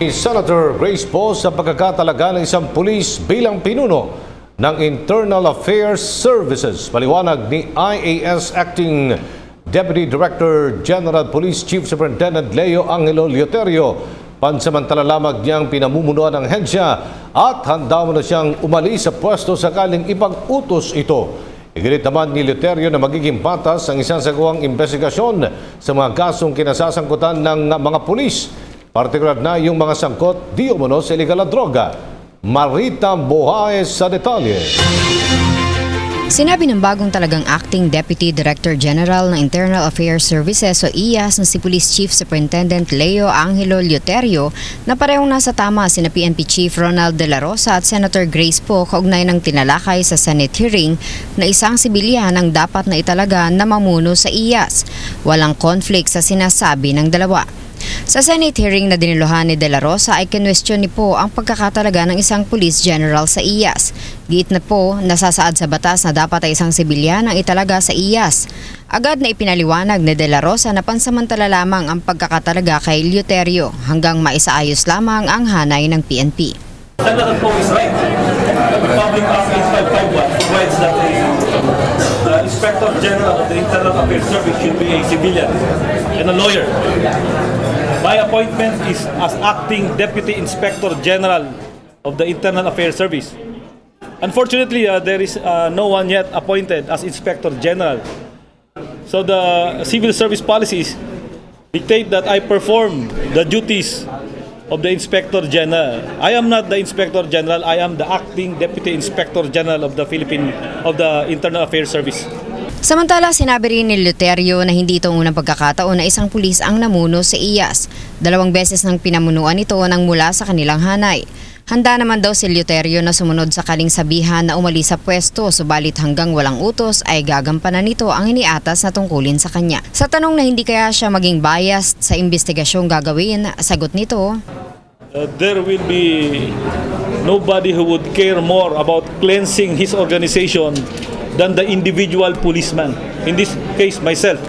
Senator Grace Poe sa pagkakatalaga ng isang pulis bilang pinuno ng Internal Affairs Services. Paliwanag ni IAS Acting Deputy Director General Police Chief Superintendent Leo Angelo Lioterio, pansamantala lamang niyang pinamumunuan ng hensya at handa mo na siyang umalis sa pwesto sakaling ipag-utos ito. Iginit naman ni Lioterio na magiging patas ang isang sagawang investigasyon sa mga kasong kinasasangkutan ng mga pulis, partikular na yung mga sangkot di umano sa illegal na droga. Marita Bohaes sa detalye. Sinabi ng bagong talagang Acting Deputy Director General ng Internal Affairs Services o IAS na si Police Chief Superintendent Leo Angelo Lioterio na parehong nasa tama sina PNP Chief Ronald De La Rosa at Senator Grace Poe kaugnay ng tinalakay sa Senate hearing na isang sibilyan ang dapat na italaga na mamuno sa IAS. Walang conflict sa sinasabi ng dalawa. Sa Senate hearing na diniluhan ni De La Rosa ay kinwestiyon ni Poe ang pagkakatalaga ng isang Police General sa IAS. Giit na Poe, nasasaad sa batas na dapat ay isang sibilyan ang italaga sa IAS. Agad na ipinaliwanag ni De La Rosa na pansamantala lamang ang pagkakatalaga kay Lioterio hanggang maisaayos lamang ang hanay ng PNP. Senator Poe is right. Public Act 8551 provides that the Inspector General of the Internal Affairs Service should be a civilian and a lawyer. My appointment is as Acting Deputy Inspector General of the Internal Affairs Service. Unfortunately, there is no one yet appointed as Inspector General. So the civil service policies dictate that I perform the duties of the Inspector General. I am not the Inspector General, I am the Acting Deputy Inspector General of the Internal Affairs Service. Samantala, sinabi rin ni Lioterio na hindi ito ang unang pagkakataon na isang pulis ang namuno sa IAS. 2 beses nang pinamunuan ito nang mula sa kanilang hanay. Handa naman daw si Lioterio na sumunod sa kaling sabihan na umalis sa pwesto, subalit hanggang walang utos ay gagampanan nito ang iniatas na tungkulin sa kanya. Sa tanong na hindi kaya siya maging biased sa investigasyong gagawin, sagot nito, there will be nobody who would care more about cleansing his organization than the individual policeman. In this case, myself,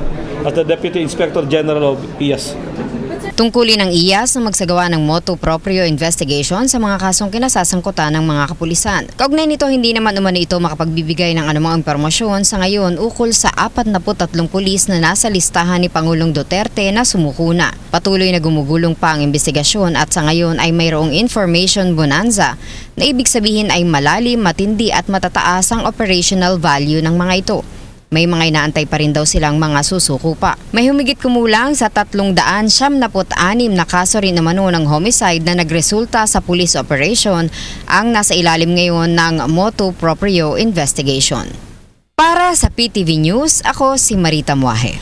as the Deputy Inspector General of IAS. Tungkulin ng IAS na magsagawa ng motu proprio investigation sa mga kasong kinasasangkutan ng mga kapulisan. Kaugnay nito, hindi naman umano ito makapagbibigay ng anumang impormasyon sa ngayon ukol sa 43 pulis na nasa listahan ni Pangulong Duterte na sumuko na. Patuloy na gumugulong pa ang investigasyon at sa ngayon ay mayroong information bonanza na ibig sabihin ay malalim, matindi at matataas ang operational value ng mga ito. May mga inaantay pa rin daw silang mga susuko pa. May humigit kumulang sa 376 na kaso rin naman ng homicide na nagresulta sa police operation ang nasa ilalim ngayon ng motu proprio investigation. Para sa PTV News, ako si Marita Muahe.